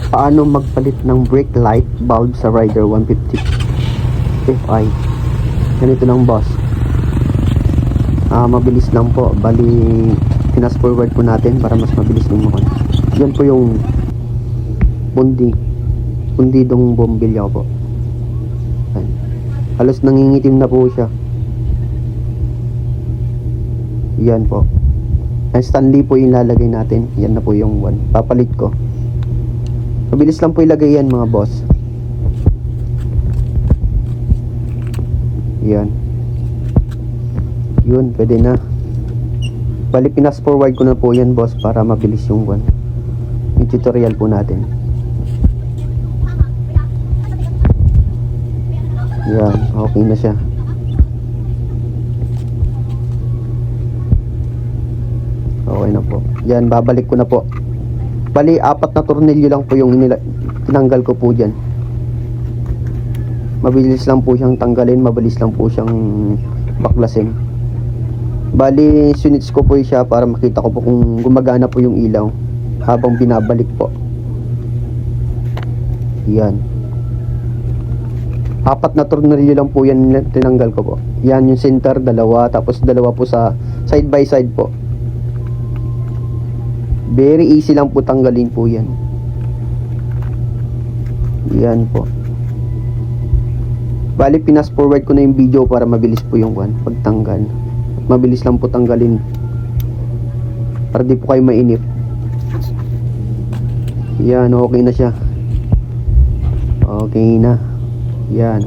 Paano magpalit ng brake light bulb sa Rider 150 Fi? Ganito lang boss. Mabilis lang po. Bali fast forward po natin para mas mabilis lumakon. Yan po yung pundidong bombilya po. Yan. Halos nangingitim na po siya. Yan po. Ang Stanley po yung lalagay natin. Yan na po yung one. Papalit ko. Mabilis lang po ilagay yan mga boss. Yan. Yun, pwede na. Bali, pinas forward ko na po yan boss para mabilis yung one. Yung tutorial po natin. Yan, okay na siya. Okay na po. Yan, babalik ko na po. Bali, 4 na tornilyo lang po yung tinanggal ko po dyan. Mabilis lang po siyang tanggalin. Mabilis lang po siyang baklasin. Bali, sunits ko po siya para makita ko po kung gumagana po yung ilaw habang binabalik po. Yan. 4 na tornilyo lang po yan tinanggal ko po. Yan yung center, 2. Tapos 2 po sa side by side po. Very easy lang po tanggalin po yan. Yan po. Bali, pinas forward ko na yung video para mabilis po yung pagtanggal. Mabilis lang po tanggalin. Para di po kayo mainip. Yan, okay na siya. Okay na. Yan.